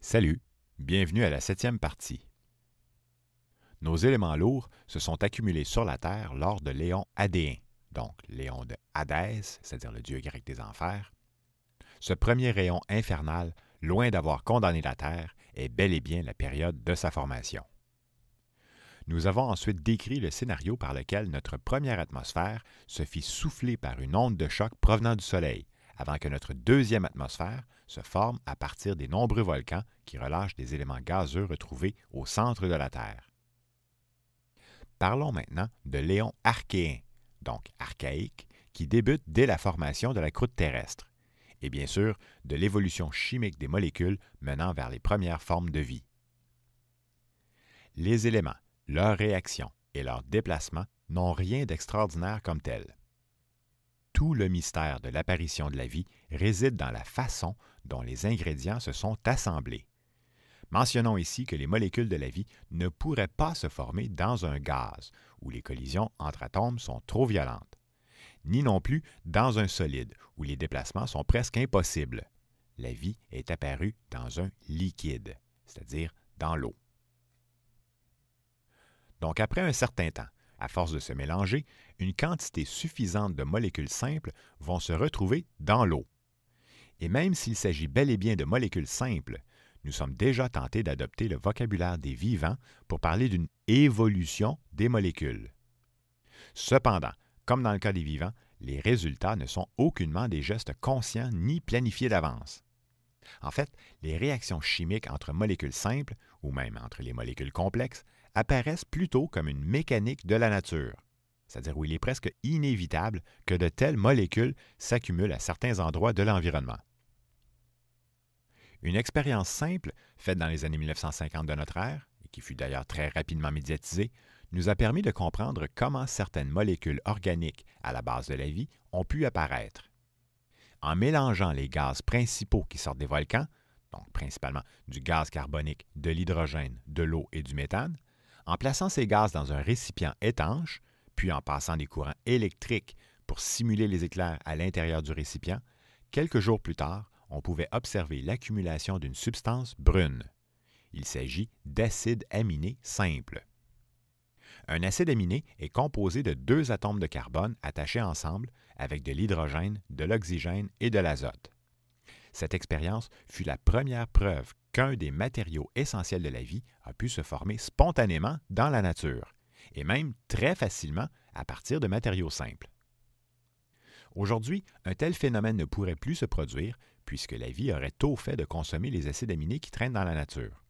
Salut, bienvenue à la 7e partie. Nos éléments lourds se sont accumulés sur la Terre lors de l'éon Hadéen, donc l'éon de Hadès, c'est-à-dire le dieu grec des enfers. Ce premier éon infernal, loin d'avoir condamné la Terre, est bel et bien la période de sa formation. Nous avons ensuite décrit le scénario par lequel notre première atmosphère se fit souffler par une onde de choc provenant du Soleil, avant que notre deuxième atmosphère se forme à partir des nombreux volcans qui relâchent des éléments gazeux retrouvés au centre de la Terre. Parlons maintenant de l'éon archéen, donc archaïque, qui débute dès la formation de la croûte terrestre, et bien sûr de l'évolution chimique des molécules menant vers les premières formes de vie. Les éléments, leurs réactions et leurs déplacements n'ont rien d'extraordinaire comme tel. Tout le mystère de l'apparition de la vie réside dans la façon dont les ingrédients se sont assemblés. Mentionnons ici que les molécules de la vie ne pourraient pas se former dans un gaz, où les collisions entre atomes sont trop violentes, ni non plus dans un solide, où les déplacements sont presque impossibles. La vie est apparue dans un liquide, c'est-à-dire dans l'eau. Donc après un certain temps, à force de se mélanger, une quantité suffisante de molécules simples vont se retrouver dans l'eau. Et même s'il s'agit bel et bien de molécules simples, nous sommes déjà tentés d'adopter le vocabulaire des vivants pour parler d'une évolution des molécules. Cependant, comme dans le cas des vivants, les résultats ne sont aucunement des gestes conscients ni planifiés d'avance. En fait, les réactions chimiques entre molécules simples, ou même entre les molécules complexes, apparaissent plutôt comme une mécanique de la nature, c'est-à-dire où il est presque inévitable que de telles molécules s'accumulent à certains endroits de l'environnement. Une expérience simple, faite dans les années 1950 de notre ère, et qui fut d'ailleurs très rapidement médiatisée, nous a permis de comprendre comment certaines molécules organiques à la base de la vie ont pu apparaître. En mélangeant les gaz principaux qui sortent des volcans, donc principalement du gaz carbonique, de l'hydrogène, de l'eau et du méthane, en plaçant ces gaz dans un récipient étanche, puis en passant des courants électriques pour simuler les éclairs à l'intérieur du récipient, quelques jours plus tard, on pouvait observer l'accumulation d'une substance brune. Il s'agit d'acides aminés simples. Un acide aminé est composé de 2 atomes de carbone attachés ensemble avec de l'hydrogène, de l'oxygène et de l'azote. Cette expérience fut la première preuve qu'un des matériaux essentiels de la vie a pu se former spontanément dans la nature, et même très facilement à partir de matériaux simples. Aujourd'hui, un tel phénomène ne pourrait plus se produire puisque la vie aurait tôt fait de consommer les acides aminés qui traînent dans la nature.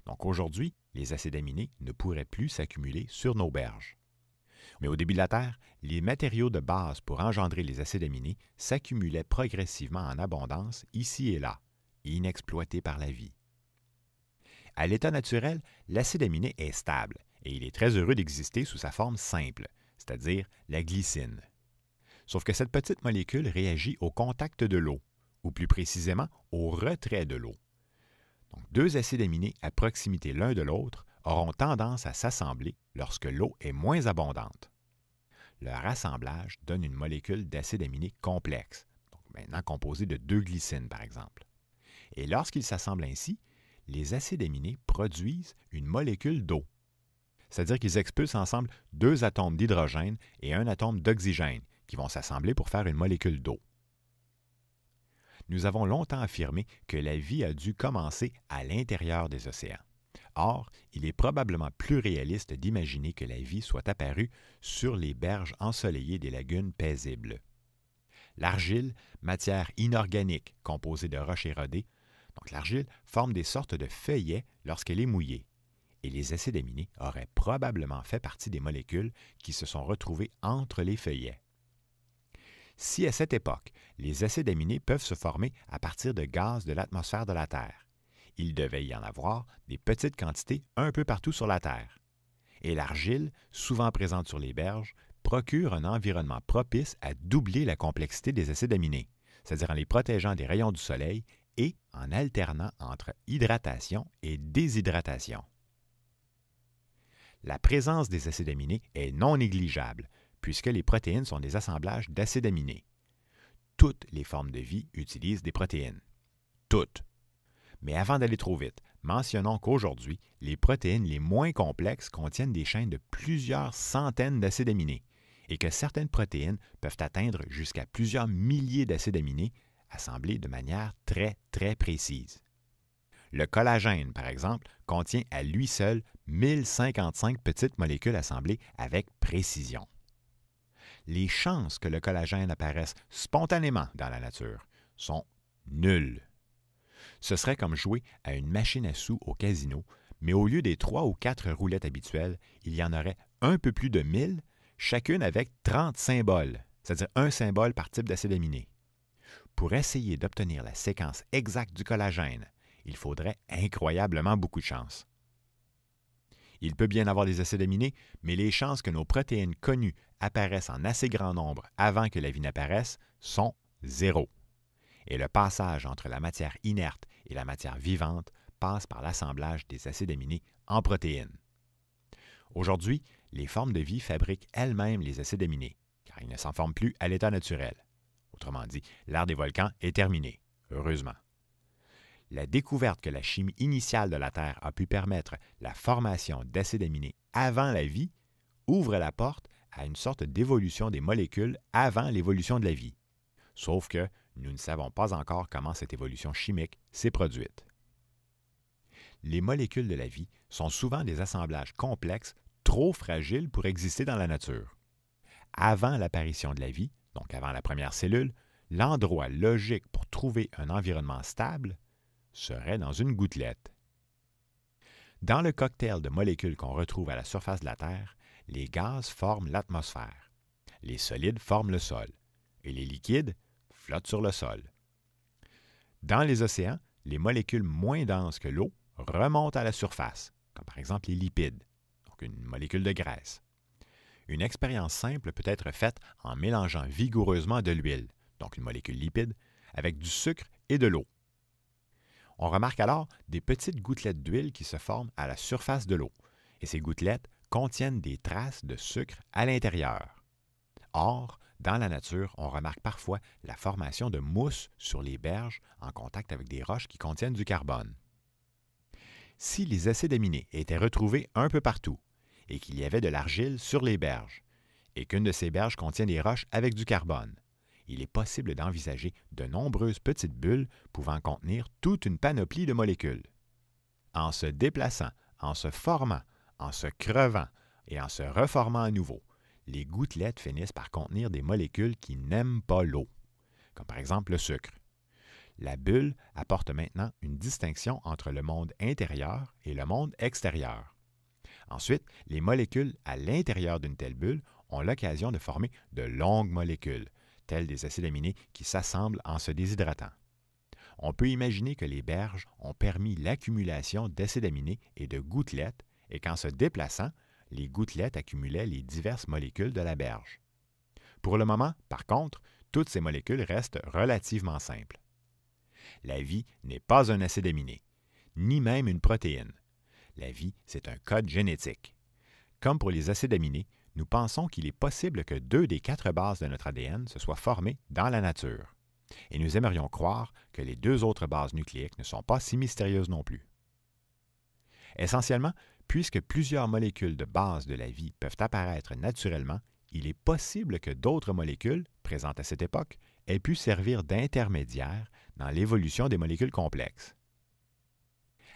Donc aujourd'hui, les acides aminés ne pourraient plus s'accumuler sur nos berges. Mais au début de la Terre, les matériaux de base pour engendrer les acides aminés s'accumulaient progressivement en abondance ici et là, inexploités par la vie. À l'état naturel, l'acide aminé est stable et il est très heureux d'exister sous sa forme simple, c'est-à-dire la glycine. Sauf que cette petite molécule réagit au contact de l'eau, ou plus précisément au retrait de l'eau. Donc, 2 acides aminés à proximité l'un de l'autre auront tendance à s'assembler lorsque l'eau est moins abondante. Leur assemblage donne une molécule d'acide aminé complexe, donc maintenant composée de 2 glycines par exemple. Et lorsqu'ils s'assemblent ainsi, les acides aminés produisent une molécule d'eau. C'est-à-dire qu'ils expulsent ensemble 2 atomes d'hydrogène et 1 atome d'oxygène qui vont s'assembler pour faire une molécule d'eau. Nous avons longtemps affirmé que la vie a dû commencer à l'intérieur des océans. Or, il est probablement plus réaliste d'imaginer que la vie soit apparue sur les berges ensoleillées des lagunes paisibles. L'argile, matière inorganique composée de roches érodées, donc l'argile forme des sortes de feuillets lorsqu'elle est mouillée, et les acides aminés auraient probablement fait partie des molécules qui se sont retrouvées entre les feuillets. Si à cette époque, les acides aminés peuvent se former à partir de gaz de l'atmosphère de la Terre, il devait y en avoir des petites quantités un peu partout sur la Terre. Et l'argile, souvent présente sur les berges, procure un environnement propice à doubler la complexité des acides aminés, c'est-à-dire en les protégeant des rayons du soleil et en alternant entre hydratation et déshydratation. La présence des acides aminés est non négligeable, puisque les protéines sont des assemblages d'acides aminés. Toutes les formes de vie utilisent des protéines. Toutes. Mais avant d'aller trop vite, mentionnons qu'aujourd'hui, les protéines les moins complexes contiennent des chaînes de plusieurs centaines d'acides aminés et que certaines protéines peuvent atteindre jusqu'à plusieurs milliers d'acides aminés assemblés de manière très, très précise. Le collagène, par exemple, contient à lui seul 1055 petites molécules assemblées avec précision. Les chances que le collagène apparaisse spontanément dans la nature sont nulles. Ce serait comme jouer à une machine à sous au casino, mais au lieu des 3 ou 4 roulettes habituelles, il y en aurait un peu plus de 1000, chacune avec 30 symboles, c'est-à-dire un symbole par type d'acide aminé. Pour essayer d'obtenir la séquence exacte du collagène, il faudrait incroyablement beaucoup de chance. Il peut bien avoir des acides aminés, mais les chances que nos protéines connues apparaissent en assez grand nombre avant que la vie n'apparaisse sont zéro. Et le passage entre la matière inerte et la matière vivante passe par l'assemblage des acides aminés en protéines. Aujourd'hui, les formes de vie fabriquent elles-mêmes les acides aminés, car ils ne s'en forment plus à l'état naturel. Autrement dit, l'ère des volcans est terminée, heureusement. La découverte que la chimie initiale de la Terre a pu permettre la formation d'acides aminés avant la vie ouvre la porte à une sorte d'évolution des molécules avant l'évolution de la vie. Sauf que nous ne savons pas encore comment cette évolution chimique s'est produite. Les molécules de la vie sont souvent des assemblages complexes trop fragiles pour exister dans la nature. Avant l'apparition de la vie, donc avant la première cellule, l'endroit logique pour trouver un environnement stable serait dans une gouttelette. Dans le cocktail de molécules qu'on retrouve à la surface de la Terre, les gaz forment l'atmosphère, les solides forment le sol, et les liquides flottent sur le sol. Dans les océans, les molécules moins denses que l'eau remontent à la surface, comme par exemple les lipides, donc une molécule de graisse. Une expérience simple peut être faite en mélangeant vigoureusement de l'huile, donc une molécule lipide, avec du sucre et de l'eau. On remarque alors des petites gouttelettes d'huile qui se forment à la surface de l'eau, et ces gouttelettes contiennent des traces de sucre à l'intérieur. Or, dans la nature, on remarque parfois la formation de mousse sur les berges en contact avec des roches qui contiennent du carbone. Si les acides aminés étaient retrouvés un peu partout, et qu'il y avait de l'argile sur les berges, et qu'une de ces berges contient des roches avec du carbone, il est possible d'envisager de nombreuses petites bulles pouvant contenir toute une panoplie de molécules. En se déplaçant, en se formant, en se crevant et en se reformant à nouveau, les gouttelettes finissent par contenir des molécules qui n'aiment pas l'eau, comme par exemple le sucre. La bulle apporte maintenant une distinction entre le monde intérieur et le monde extérieur. Ensuite, les molécules à l'intérieur d'une telle bulle ont l'occasion de former de longues molécules, tels des acides aminés qui s'assemblent en se déshydratant. On peut imaginer que les berges ont permis l'accumulation d'acides aminés et de gouttelettes et qu'en se déplaçant, les gouttelettes accumulaient les diverses molécules de la berge. Pour le moment, par contre, toutes ces molécules restent relativement simples. La vie n'est pas un acide aminé, ni même une protéine. La vie, c'est un code génétique. Comme pour les acides aminés, nous pensons qu'il est possible que 2 des 4 bases de notre ADN se soient formées dans la nature. Et nous aimerions croire que les 2 autres bases nucléiques ne sont pas si mystérieuses non plus. Essentiellement, puisque plusieurs molécules de base de la vie peuvent apparaître naturellement, il est possible que d'autres molécules, présentes à cette époque, aient pu servir d'intermédiaires dans l'évolution des molécules complexes.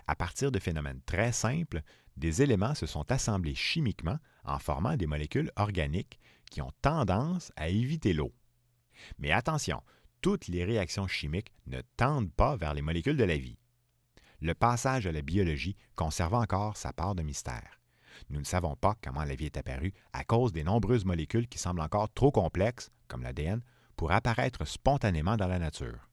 À partir de phénomènes très simples, des éléments se sont assemblés chimiquement en formant des molécules organiques qui ont tendance à éviter l'eau. Mais attention, toutes les réactions chimiques ne tendent pas vers les molécules de la vie. Le passage à la biologie conserve encore sa part de mystère. Nous ne savons pas comment la vie est apparue à cause des nombreuses molécules qui semblent encore trop complexes, comme l'ADN, pour apparaître spontanément dans la nature.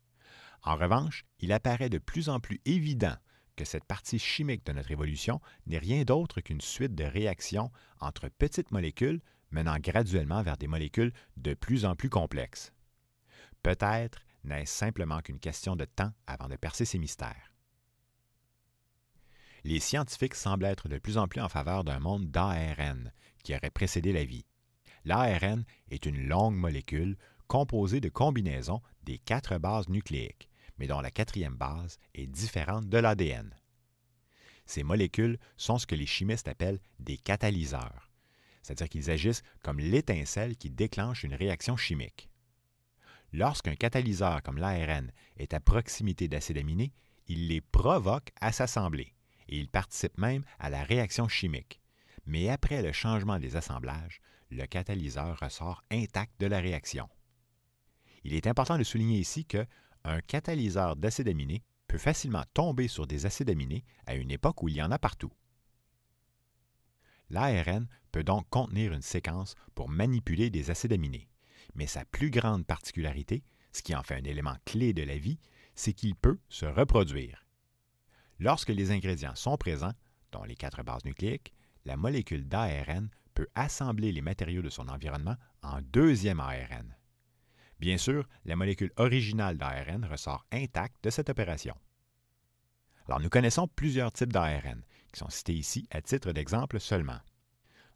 En revanche, il apparaît de plus en plus évident que cette partie chimique de notre évolution n'est rien d'autre qu'une suite de réactions entre petites molécules menant graduellement vers des molécules de plus en plus complexes. Peut-être n'est-ce simplement qu'une question de temps avant de percer ces mystères? Les scientifiques semblent être de plus en plus en faveur d'un monde d'ARN qui aurait précédé la vie. L'ARN est une longue molécule composée de combinaisons des 4 bases nucléiques, mais dont la 4e base est différente de l'ADN. Ces molécules sont ce que les chimistes appellent des catalyseurs, c'est-à-dire qu'ils agissent comme l'étincelle qui déclenche une réaction chimique. Lorsqu'un catalyseur comme l'ARN est à proximité d'acides aminés, il les provoque à s'assembler et il participe même à la réaction chimique. Mais après le changement des assemblages, le catalyseur ressort intact de la réaction. Il est important de souligner ici qu'un catalyseur d'acides aminés peut facilement tomber sur des acides aminés à une époque où il y en a partout. L'ARN peut donc contenir une séquence pour manipuler des acides aminés, mais sa plus grande particularité, ce qui en fait un élément clé de la vie, c'est qu'il peut se reproduire. Lorsque les ingrédients sont présents, dont les 4 bases nucléiques, la molécule d'ARN peut assembler les matériaux de son environnement en deuxième ARN. Bien sûr, la molécule originale d'ARN ressort intacte de cette opération. Alors, nous connaissons plusieurs types d'ARN, qui sont cités ici à titre d'exemple seulement.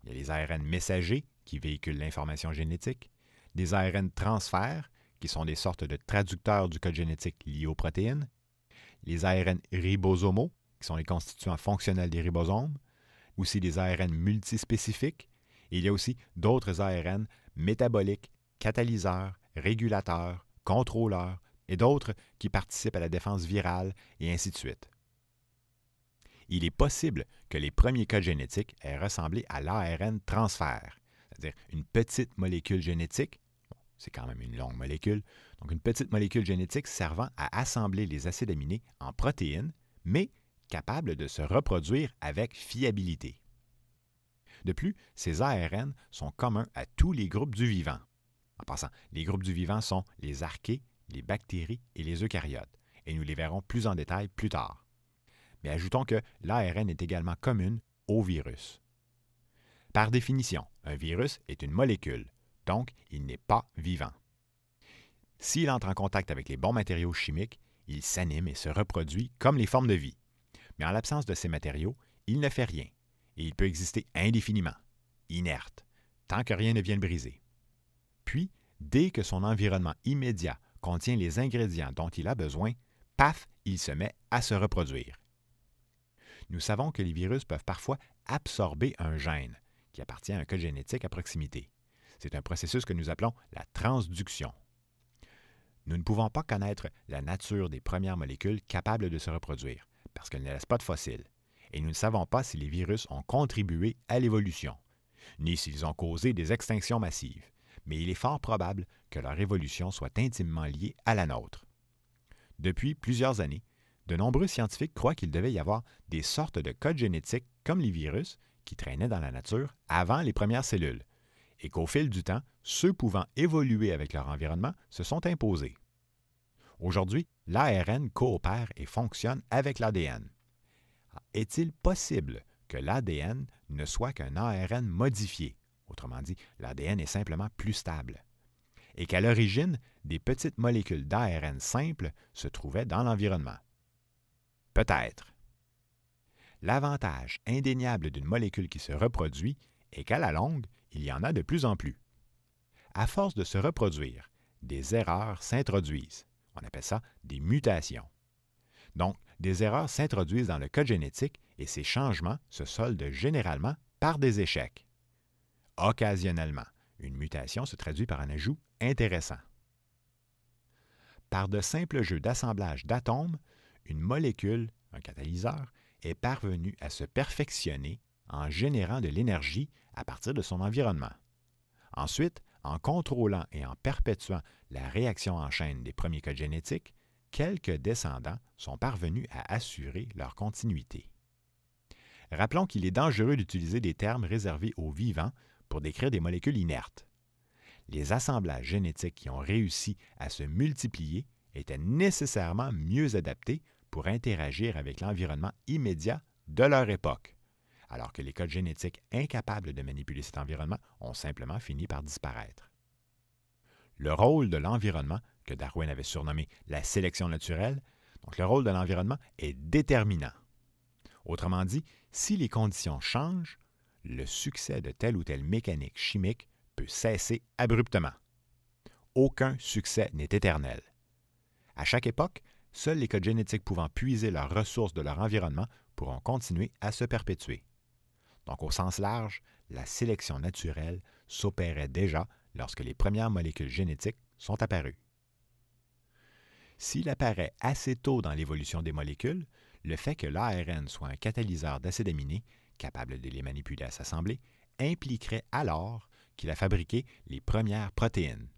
Il y a les ARN messagers, qui véhiculent l'information génétique, des ARN transfert, qui sont des sortes de traducteurs du code génétique liés aux protéines, les ARN ribosomaux, qui sont les constituants fonctionnels des ribosomes, aussi des ARN multispécifiques, et il y a aussi d'autres ARN métaboliques, catalyseurs, régulateurs, contrôleurs et d'autres qui participent à la défense virale et ainsi de suite. Il est possible que les premiers codes génétiques aient ressemblé à l'ARN transfert, c'est-à-dire une petite molécule génétique, c'est quand même une longue molécule, donc une petite molécule génétique servant à assembler les acides aminés en protéines, mais capable de se reproduire avec fiabilité. De plus, ces ARN sont communs à tous les groupes du vivant. En passant, les groupes du vivant sont les archées, les bactéries et les eucaryotes, et nous les verrons plus en détail plus tard. Mais ajoutons que l'ARN est également commune aux virus. Par définition, un virus est une molécule, donc il n'est pas vivant. S'il entre en contact avec les bons matériaux chimiques, il s'anime et se reproduit comme les formes de vie. Mais en l'absence de ces matériaux, il ne fait rien, et il peut exister indéfiniment, inerte, tant que rien ne vient le briser. Puis, dès que son environnement immédiat contient les ingrédients dont il a besoin, paf, il se met à se reproduire. Nous savons que les virus peuvent parfois absorber un gène qui appartient à un code génétique à proximité. C'est un processus que nous appelons la transduction. Nous ne pouvons pas connaître la nature des premières molécules capables de se reproduire, parce qu'elles ne laissent pas de fossiles, et nous ne savons pas si les virus ont contribué à l'évolution, ni s'ils ont causé des extinctions massives, mais il est fort probable que leur évolution soit intimement liée à la nôtre. Depuis plusieurs années, de nombreux scientifiques croient qu'il devait y avoir des sortes de codes génétiques comme les virus qui traînaient dans la nature avant les premières cellules, et qu'au fil du temps, ceux pouvant évoluer avec leur environnement se sont imposés. Aujourd'hui, l'ARN coopère et fonctionne avec l'ADN. Est-il possible que l'ADN ne soit qu'un ARN modifié? Autrement dit, l'ADN est simplement plus stable. Et qu'à l'origine, des petites molécules d'ARN simples se trouvaient dans l'environnement. Peut-être. L'avantage indéniable d'une molécule qui se reproduit est qu'à la longue, il y en a de plus en plus. À force de se reproduire, des erreurs s'introduisent. On appelle ça des mutations. Donc, des erreurs s'introduisent dans le code génétique et ces changements se soldent généralement par des échecs. Occasionnellement, une mutation se traduit par un ajout intéressant. Par de simples jeux d'assemblage d'atomes, une molécule, un catalyseur, est parvenue à se perfectionner en générant de l'énergie à partir de son environnement. Ensuite, en contrôlant et en perpétuant la réaction en chaîne des premiers codes génétiques, quelques descendants sont parvenus à assurer leur continuité. Rappelons qu'il est dangereux d'utiliser des termes réservés aux vivants pour décrire des molécules inertes. Les assemblages génétiques qui ont réussi à se multiplier étaient nécessairement mieux adaptés pour interagir avec l'environnement immédiat de leur époque, alors que les codes génétiques incapables de manipuler cet environnement ont simplement fini par disparaître. Le rôle de l'environnement que Darwin avait surnommé la sélection naturelle, donc le rôle de l'environnement est déterminant. Autrement dit, si les conditions changent, le succès de telle ou telle mécanique chimique peut cesser abruptement. Aucun succès n'est éternel. À chaque époque, seuls les codes génétiques pouvant puiser leurs ressources de leur environnement pourront continuer à se perpétuer. Donc, au sens large, la sélection naturelle s'opérait déjà lorsque les premières molécules génétiques sont apparues. S'il apparaît assez tôt dans l'évolution des molécules, le fait que l'ARN soit un catalyseur d'acides aminés, capable de les manipuler à s'assembler, impliquerait alors qu'il a fabriqué les premières protéines.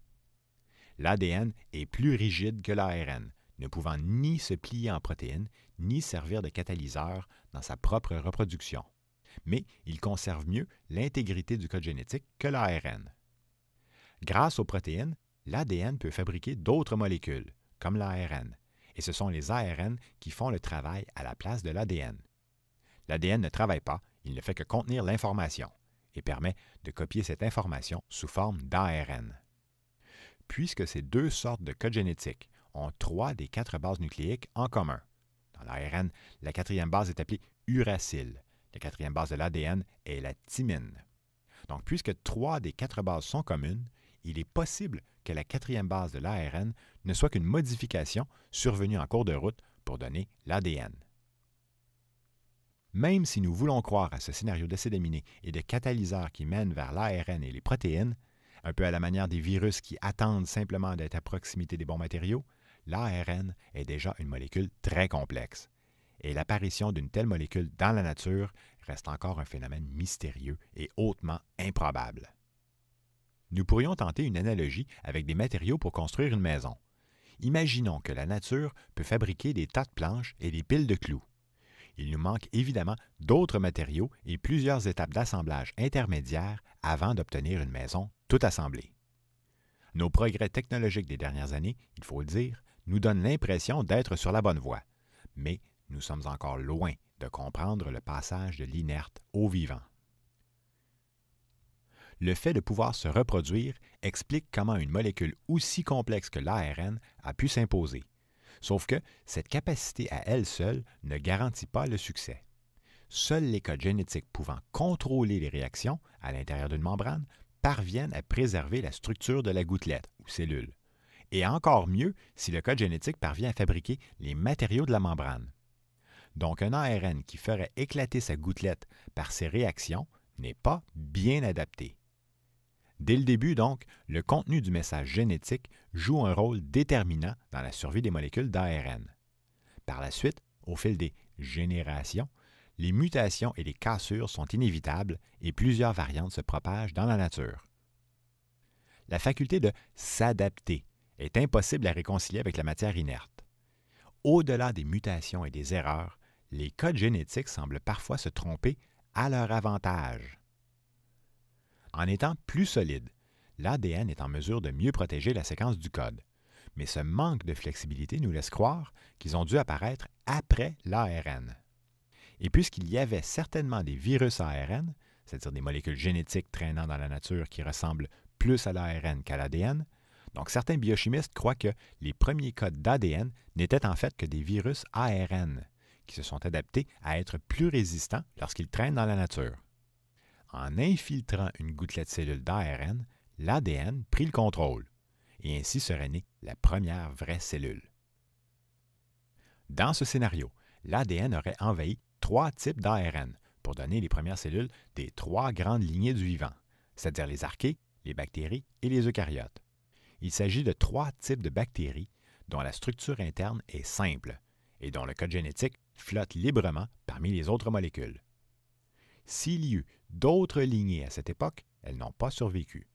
L'ADN est plus rigide que l'ARN, ne pouvant ni se plier en protéines, ni servir de catalyseur dans sa propre reproduction. Mais il conserve mieux l'intégrité du code génétique que l'ARN. Grâce aux protéines, l'ADN peut fabriquer d'autres molécules, comme l'ARN, et ce sont les ARN qui font le travail à la place de l'ADN. L'ADN ne travaille pas, il ne fait que contenir l'information et permet de copier cette information sous forme d'ARN. Puisque ces deux sortes de codes génétiques ont 3 des 4 bases nucléiques en commun. Dans l'ARN, la 4e base est appelée uracile. La 4e base de l'ADN est la thymine. Donc, puisque 3 des 4 bases sont communes, il est possible que la 4e base de l'ARN ne soit qu'une modification survenue en cours de route pour donner l'ADN. Même si nous voulons croire à ce scénario d'acides aminés et de catalyseurs qui mènent vers l'ARN et les protéines, un peu à la manière des virus qui attendent simplement d'être à proximité des bons matériaux, l'ARN est déjà une molécule très complexe. Et l'apparition d'une telle molécule dans la nature reste encore un phénomène mystérieux et hautement improbable. Nous pourrions tenter une analogie avec des matériaux pour construire une maison. Imaginons que la nature peut fabriquer des tas de planches et des piles de clous. Il nous manque évidemment d'autres matériaux et plusieurs étapes d'assemblage intermédiaires avant d'obtenir une maison toute assemblée. Nos progrès technologiques des dernières années, il faut le dire, nous donnent l'impression d'être sur la bonne voie, mais nous sommes encore loin de comprendre le passage de l'inerte au vivant. Le fait de pouvoir se reproduire explique comment une molécule aussi complexe que l'ARN a pu s'imposer. Sauf que cette capacité à elle seule ne garantit pas le succès. Seuls les codes génétiques pouvant contrôler les réactions à l'intérieur d'une membrane parviennent à préserver la structure de la gouttelette ou cellule. Et encore mieux si le code génétique parvient à fabriquer les matériaux de la membrane. Donc un ARN qui ferait éclater sa gouttelette par ses réactions n'est pas bien adapté. Dès le début, donc, le contenu du message génétique joue un rôle déterminant dans la survie des molécules d'ARN. Par la suite, au fil des générations, les mutations et les cassures sont inévitables et plusieurs variantes se propagent dans la nature. La faculté de s'adapter est impossible à réconcilier avec la matière inerte. Au-delà des mutations et des erreurs, les codes génétiques semblent parfois se tromper à leur avantage. En étant plus solide, l'ADN est en mesure de mieux protéger la séquence du code. Mais ce manque de flexibilité nous laisse croire qu'ils ont dû apparaître après l'ARN. Et puisqu'il y avait certainement des virus ARN, c'est-à-dire des molécules génétiques traînant dans la nature qui ressemblent plus à l'ARN qu'à l'ADN, donc certains biochimistes croient que les premiers codes d'ADN n'étaient en fait que des virus ARN, qui se sont adaptés à être plus résistants lorsqu'ils traînent dans la nature. En infiltrant une gouttelette cellule d'ARN, l'ADN prit le contrôle, et ainsi serait née la première vraie cellule. Dans ce scénario, l'ADN aurait envahi 3 types d'ARN pour donner les premières cellules des 3 grandes lignées du vivant, c'est-à-dire les archées, les bactéries et les eucaryotes. Il s'agit de 3 types de bactéries dont la structure interne est simple et dont le code génétique flotte librement parmi les autres molécules. S'il y eut d'autres lignées à cette époque, elles n'ont pas survécu.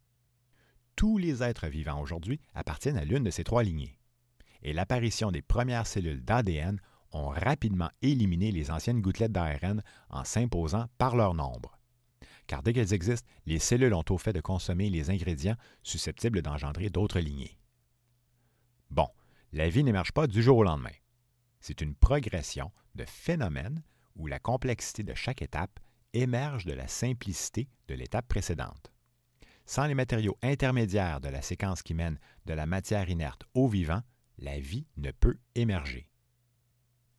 Tous les êtres vivants aujourd'hui appartiennent à l'une de ces 3 lignées. Et l'apparition des premières cellules d'ADN ont rapidement éliminé les anciennes gouttelettes d'ARN en s'imposant par leur nombre. Car dès qu'elles existent, les cellules ont au fait de consommer les ingrédients susceptibles d'engendrer d'autres lignées. Bon, la vie n'émerge pas du jour au lendemain. C'est une progression de phénomènes où la complexité de chaque étape émerge de la simplicité de l'étape précédente. Sans les matériaux intermédiaires de la séquence qui mène de la matière inerte au vivant, la vie ne peut émerger.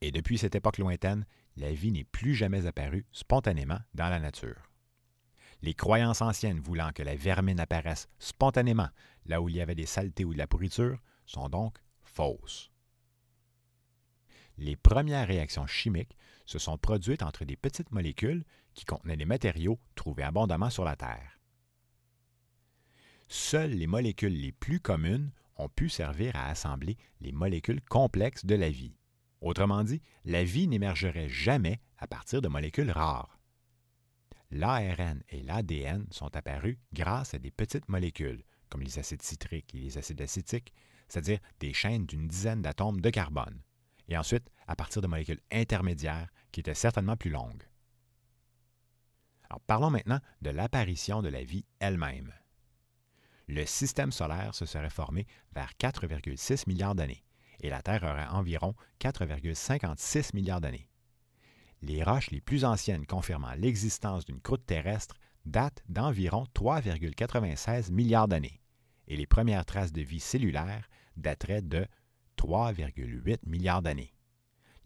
Et depuis cette époque lointaine, la vie n'est plus jamais apparue spontanément dans la nature. Les croyances anciennes voulant que la vermine apparaisse spontanément là où il y avait des saletés ou de la pourriture sont donc fausses. Les premières réactions chimiques se sont produites entre des petites molécules qui contenaient des matériaux trouvés abondamment sur la Terre. Seules les molécules les plus communes ont pu servir à assembler les molécules complexes de la vie. Autrement dit, la vie n'émergerait jamais à partir de molécules rares. L'ARN et l'ADN sont apparus grâce à des petites molécules, comme les acides citriques et les acides acétiques, c'est-à-dire des chaînes d'une dizaine d'atomes de carbone, et ensuite à partir de molécules intermédiaires qui étaient certainement plus longues. Alors, parlons maintenant de l'apparition de la vie elle-même. Le système solaire se serait formé vers 4,6 milliards d'années, et la Terre aurait environ 4,56 milliards d'années. Les roches les plus anciennes confirmant l'existence d'une croûte terrestre datent d'environ 3,96 milliards d'années, et les premières traces de vie cellulaire dateraient de 3,8 milliards d'années.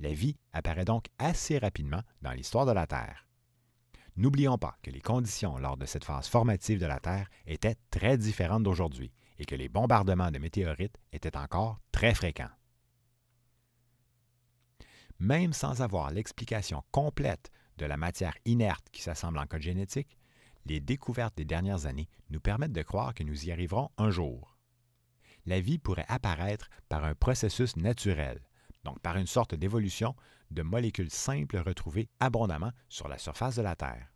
La vie apparaît donc assez rapidement dans l'histoire de la Terre. N'oublions pas que les conditions lors de cette phase formative de la Terre étaient très différentes d'aujourd'hui et que les bombardements de météorites étaient encore très fréquents. Même sans avoir l'explication complète de la matière inerte qui s'assemble en code génétique, les découvertes des dernières années nous permettent de croire que nous y arriverons un jour. La vie pourrait apparaître par un processus naturel, donc par une sorte d'évolution de molécules simples retrouvées abondamment sur la surface de la Terre.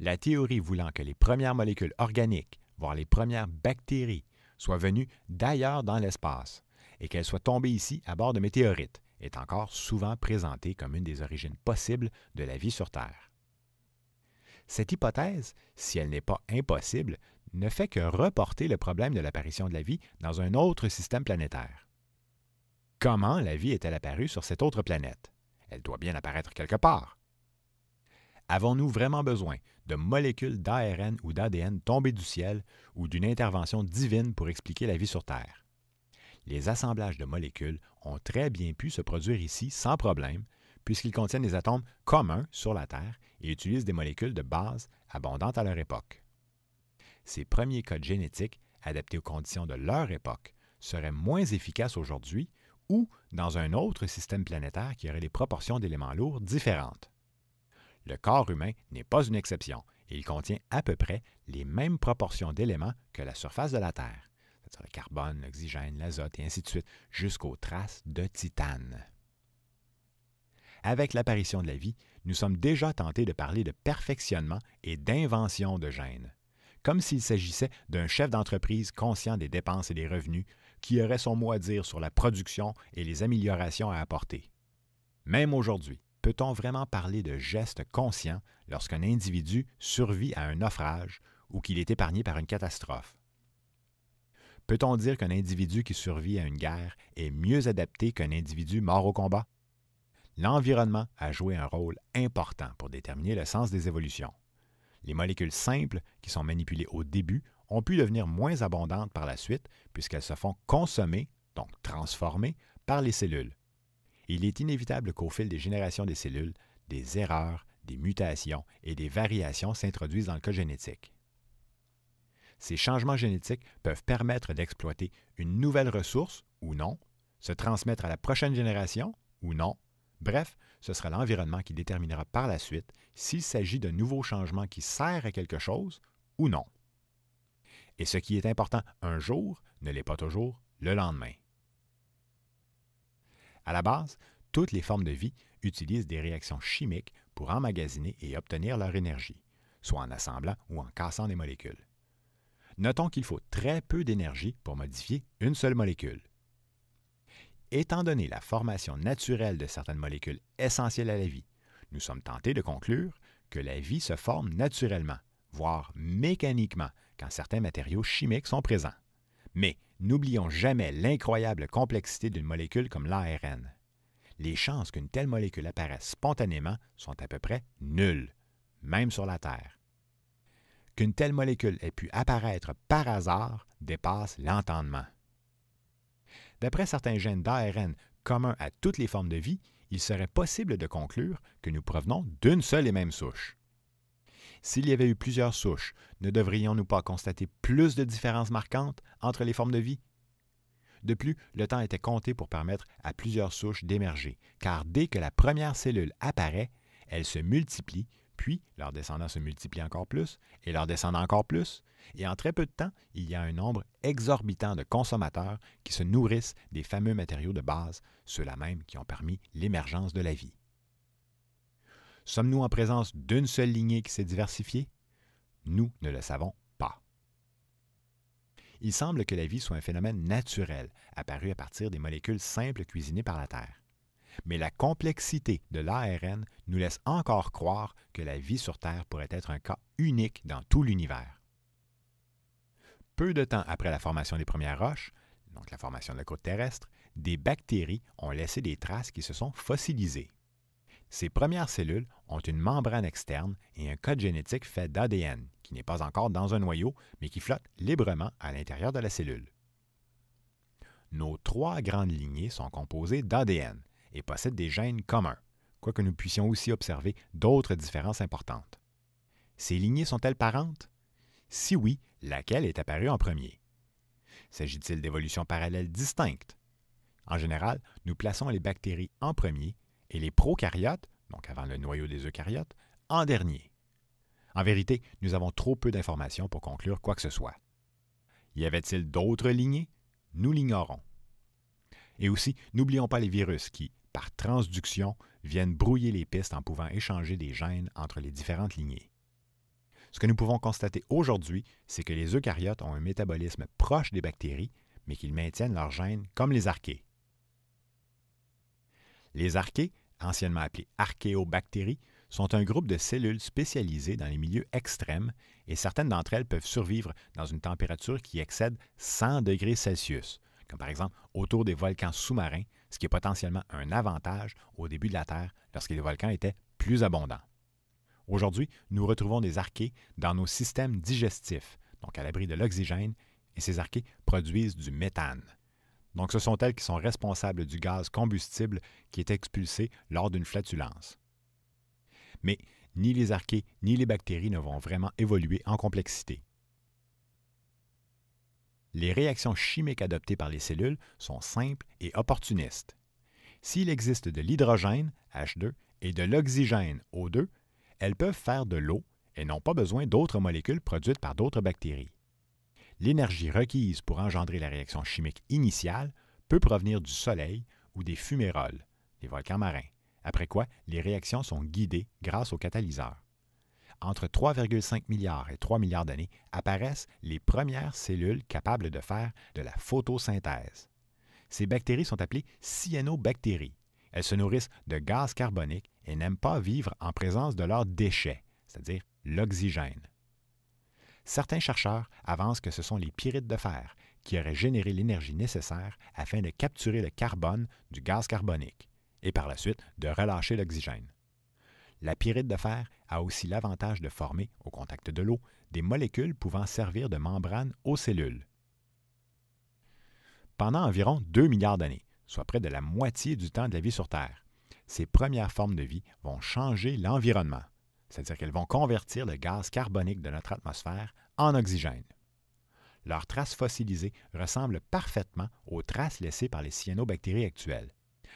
La théorie voulant que les premières molécules organiques, voire les premières bactéries, soient venues d'ailleurs dans l'espace et qu'elles soient tombées ici à bord de météorites, est encore souvent présentée comme une des origines possibles de la vie sur Terre. Cette hypothèse, si elle n'est pas impossible, ne fait que reporter le problème de l'apparition de la vie dans un autre système planétaire. Comment la vie est-elle apparue sur cette autre planète? Elle doit bien apparaître quelque part. Avons-nous vraiment besoin de molécules d'ARN ou d'ADN tombées du ciel ou d'une intervention divine pour expliquer la vie sur Terre? Les assemblages de molécules ont très bien pu se produire ici sans problème, puisqu'ils contiennent des atomes communs sur la Terre et utilisent des molécules de base abondantes à leur époque. Ces premiers codes génétiques, adaptés aux conditions de leur époque, seraient moins efficaces aujourd'hui ou dans un autre système planétaire qui aurait des proportions d'éléments lourds différentes. Le corps humain n'est pas une exception et il contient à peu près les mêmes proportions d'éléments que la surface de la Terre, c'est-à-dire le carbone, l'oxygène, l'azote et ainsi de suite, jusqu'aux traces de titane. Avec l'apparition de la vie, nous sommes déjà tentés de parler de perfectionnement et d'invention de gènes, comme s'il s'agissait d'un chef d'entreprise conscient des dépenses et des revenus qui aurait son mot à dire sur la production et les améliorations à apporter. Même aujourd'hui, peut-on vraiment parler de gestes conscients lorsqu'un individu survit à un naufrage ou qu'il est épargné par une catastrophe? Peut-on dire qu'un individu qui survit à une guerre est mieux adapté qu'un individu mort au combat? L'environnement a joué un rôle important pour déterminer le sens des évolutions. Les molécules simples qui sont manipulées au début ont pu devenir moins abondantes par la suite puisqu'elles se font consommer, donc transformer, par les cellules. Il est inévitable qu'au fil des générations des cellules, des erreurs, des mutations et des variations s'introduisent dans le code génétique. Ces changements génétiques peuvent permettre d'exploiter une nouvelle ressource ou non, se transmettre à la prochaine génération ou non. Bref, ce sera l'environnement qui déterminera par la suite s'il s'agit d'un nouveau changement qui sert à quelque chose ou non. Et ce qui est important un jour ne l'est pas toujours le lendemain. À la base, toutes les formes de vie utilisent des réactions chimiques pour emmagasiner et obtenir leur énergie, soit en assemblant ou en cassant des molécules. Notons qu'il faut très peu d'énergie pour modifier une seule molécule. Étant donné la formation naturelle de certaines molécules essentielles à la vie, nous sommes tentés de conclure que la vie se forme naturellement, voire mécaniquement, quand certains matériaux chimiques sont présents. Mais n'oublions jamais l'incroyable complexité d'une molécule comme l'ARN. Les chances qu'une telle molécule apparaisse spontanément sont à peu près nulles, même sur la Terre. Qu'une telle molécule ait pu apparaître par hasard dépasse l'entendement. D'après certains gènes d'ARN communs à toutes les formes de vie, il serait possible de conclure que nous provenons d'une seule et même souche. S'il y avait eu plusieurs souches, ne devrions-nous pas constater plus de différences marquantes entre les formes de vie? De plus, le temps était compté pour permettre à plusieurs souches d'émerger, car dès que la première cellule apparaît, elle se multiplie, puis leurs descendants se multiplient encore plus, et leurs descendants encore plus, et en très peu de temps, il y a un nombre exorbitant de consommateurs qui se nourrissent des fameux matériaux de base, ceux-là même qui ont permis l'émergence de la vie. Sommes-nous en présence d'une seule lignée qui s'est diversifiée? Nous ne le savons pas. Il semble que la vie soit un phénomène naturel, apparu à partir des molécules simples cuisinées par la Terre. Mais la complexité de l'ARN nous laisse encore croire que la vie sur Terre pourrait être un cas unique dans tout l'univers. Peu de temps après la formation des premières roches, donc la formation de la croûte terrestre, des bactéries ont laissé des traces qui se sont fossilisées. Ces premières cellules ont une membrane externe et un code génétique fait d'ADN, qui n'est pas encore dans un noyau, mais qui flotte librement à l'intérieur de la cellule. Nos trois grandes lignées sont composées d'ADN et possèdent des gènes communs, quoique nous puissions aussi observer d'autres différences importantes. Ces lignées sont-elles parentes? Si oui, laquelle est apparue en premier? S'agit-il d'évolutions parallèles distinctes? En général, nous plaçons les bactéries en premier et les prokaryotes, donc avant le noyau des eucaryotes, en dernier. En vérité, nous avons trop peu d'informations pour conclure quoi que ce soit. Y avait-il d'autres lignées? Nous l'ignorons. Et aussi, n'oublions pas les virus qui, par transduction, viennent brouiller les pistes en pouvant échanger des gènes entre les différentes lignées. Ce que nous pouvons constater aujourd'hui, c'est que les eucaryotes ont un métabolisme proche des bactéries, mais qu'ils maintiennent leurs gènes comme les archées. Les archées, anciennement appelées archéobactéries, sont un groupe de cellules spécialisées dans les milieux extrêmes et certaines d'entre elles peuvent survivre dans une température qui excède 100 degrés Celsius, comme par exemple autour des volcans sous-marins, ce qui est potentiellement un avantage au début de la Terre lorsque les volcans étaient plus abondants. Aujourd'hui, nous retrouvons des archées dans nos systèmes digestifs, donc à l'abri de l'oxygène, et ces archées produisent du méthane. Donc ce sont elles qui sont responsables du gaz combustible qui est expulsé lors d'une flatulence. Mais ni les archées ni les bactéries ne vont vraiment évoluer en complexité. Les réactions chimiques adoptées par les cellules sont simples et opportunistes. S'il existe de l'hydrogène, H2, et de l'oxygène, O2, elles peuvent faire de l'eau et n'ont pas besoin d'autres molécules produites par d'autres bactéries. L'énergie requise pour engendrer la réaction chimique initiale peut provenir du Soleil ou des fuméroles, les volcans marins, après quoi les réactions sont guidées grâce aux catalyseurs. Entre 3,5 milliards et 3 milliards d'années apparaissent les premières cellules capables de faire de la photosynthèse. Ces bactéries sont appelées cyanobactéries. Elles se nourrissent de gaz carbonique et n'aiment pas vivre en présence de leurs déchets, c'est-à-dire l'oxygène. Certains chercheurs avancent que ce sont les pyrites de fer qui auraient généré l'énergie nécessaire afin de capturer le carbone du gaz carbonique et par la suite de relâcher l'oxygène. La pyrite de fer a aussi l'avantage de former, au contact de l'eau, des molécules pouvant servir de membrane aux cellules. Pendant environ 2 milliards d'années, soit près de la moitié du temps de la vie sur Terre, ces premières formes de vie vont changer l'environnement, c'est-à-dire qu'elles vont convertir le gaz carbonique de notre atmosphère en oxygène. Leurs traces fossilisées ressemblent parfaitement aux traces laissées par les cyanobactéries actuelles,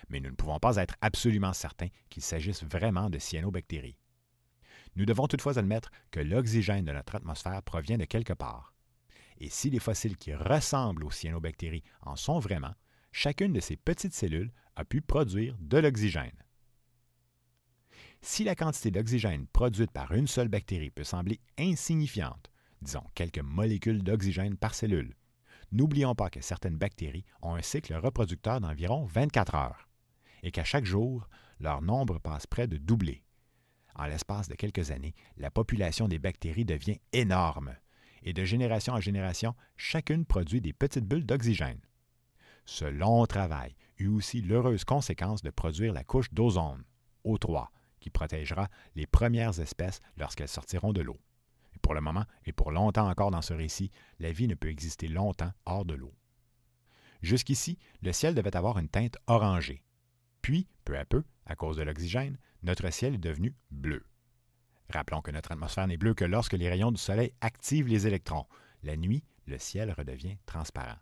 mais nous ne pouvons pas être absolument certains qu'il s'agisse vraiment de cyanobactéries. Nous devons toutefois admettre que l'oxygène de notre atmosphère provient de quelque part. Et si les fossiles qui ressemblent aux cyanobactéries en sont vraiment, chacune de ces petites cellules a pu produire de l'oxygène. Si la quantité d'oxygène produite par une seule bactérie peut sembler insignifiante, disons quelques molécules d'oxygène par cellule, n'oublions pas que certaines bactéries ont un cycle reproducteur d'environ 24 heures et qu'à chaque jour, leur nombre passe près de doubler. En l'espace de quelques années, la population des bactéries devient énorme et de génération en génération, chacune produit des petites bulles d'oxygène. Ce long travail eut aussi l'heureuse conséquence de produire la couche d'ozone, O3, qui protégera les premières espèces lorsqu'elles sortiront de l'eau. Et pour le moment, et pour longtemps encore dans ce récit, la vie ne peut exister longtemps hors de l'eau. Jusqu'ici, le ciel devait avoir une teinte orangée. Puis, peu à peu, à cause de l'oxygène, notre ciel est devenu bleu. Rappelons que notre atmosphère n'est bleue que lorsque les rayons du soleil activent les électrons. La nuit, le ciel redevient transparent.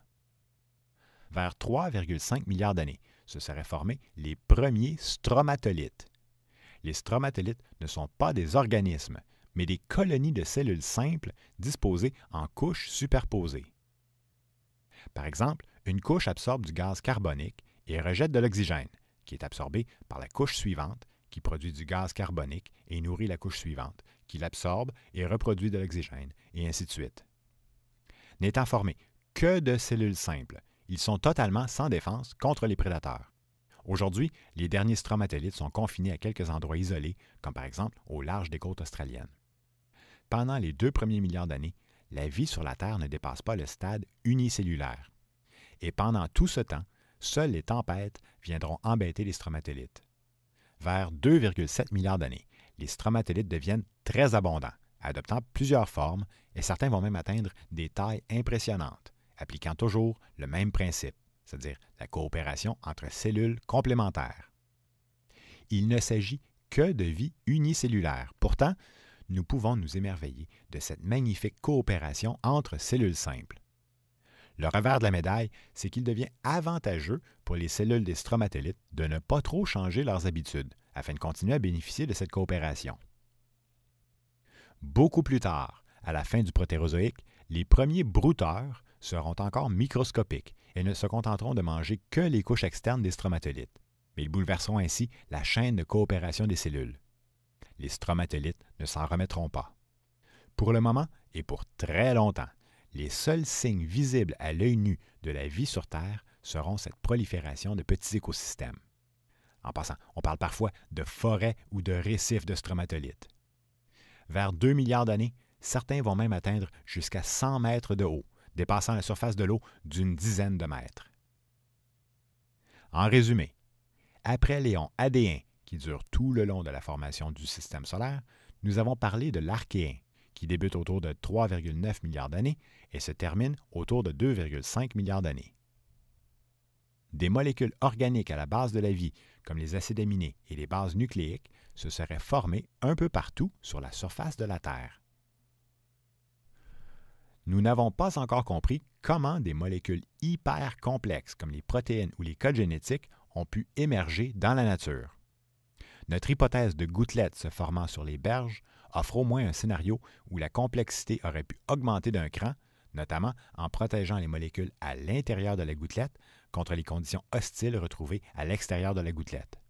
Vers 3,5 milliards d'années, se seraient formés les premiers stromatolites. Les stromatolites ne sont pas des organismes, mais des colonies de cellules simples disposées en couches superposées. Par exemple, une couche absorbe du gaz carbonique et rejette de l'oxygène, qui est absorbé par la couche suivante, qui produit du gaz carbonique et nourrit la couche suivante, qui l'absorbe et reproduit de l'oxygène, et ainsi de suite. N'étant formés que de cellules simples, ils sont totalement sans défense contre les prédateurs. Aujourd'hui, les derniers stromatolites sont confinés à quelques endroits isolés, comme par exemple au large des côtes australiennes. Pendant les 2 premiers milliards d'années, la vie sur la Terre ne dépasse pas le stade unicellulaire. Et pendant tout ce temps, seules les tempêtes viendront embêter les stromatolites. Vers 2,7 milliards d'années, les stromatolites deviennent très abondants, adoptant plusieurs formes, et certains vont même atteindre des tailles impressionnantes, appliquant toujours le même principe, c'est-à-dire la coopération entre cellules complémentaires. Il ne s'agit que de vie unicellulaire. Pourtant, nous pouvons nous émerveiller de cette magnifique coopération entre cellules simples. Le revers de la médaille, c'est qu'il devient avantageux pour les cellules des stromatolites de ne pas trop changer leurs habitudes afin de continuer à bénéficier de cette coopération. Beaucoup plus tard, à la fin du Protérozoïque, les premiers brouteurs seront encore microscopiques et ne se contenteront de manger que les couches externes des stromatolites. Mais ils bouleverseront ainsi la chaîne de coopération des cellules. Les stromatolites ne s'en remettront pas. Pour le moment et pour très longtemps, les seuls signes visibles à l'œil nu de la vie sur Terre seront cette prolifération de petits écosystèmes. En passant, on parle parfois de forêts ou de récifs de stromatolites. Vers 2 milliards d'années, certains vont même atteindre jusqu'à 100 mètres de haut, dépassant la surface de l'eau d'une dizaine de mètres. En résumé, après l'éon Adéen, qui dure tout le long de la formation du système solaire, nous avons parlé de l'Archéen, qui débute autour de 3,9 milliards d'années et se termine autour de 2,5 milliards d'années. Des molécules organiques à la base de la vie, comme les acides aminés et les bases nucléiques, se seraient formées un peu partout sur la surface de la Terre. Nous n'avons pas encore compris comment des molécules hyper complexes comme les protéines ou les codes génétiques ont pu émerger dans la nature. Notre hypothèse de gouttelettes se formant sur les berges offre au moins un scénario où la complexité aurait pu augmenter d'un cran, notamment en protégeant les molécules à l'intérieur de la gouttelette contre les conditions hostiles retrouvées à l'extérieur de la gouttelette.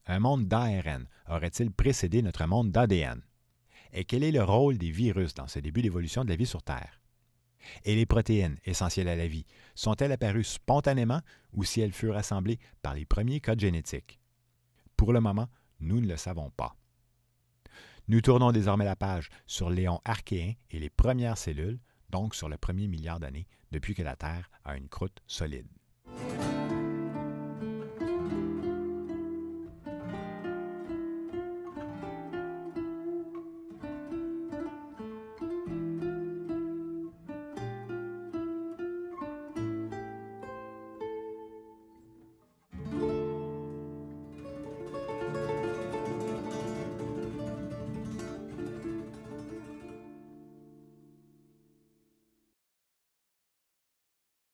Un monde d'ARN aurait-il précédé notre monde d'ADN? Et quel est le rôle des virus dans ce début d'évolution de la vie sur Terre? Et les protéines, essentielles à la vie, sont-elles apparues spontanément ou si elles furent assemblées par les premiers codes génétiques? Pour le moment, nous ne le savons pas. Nous tournons désormais la page sur l'éon archéen et les premières cellules, donc sur le premier milliard d'années depuis que la Terre a une croûte solide.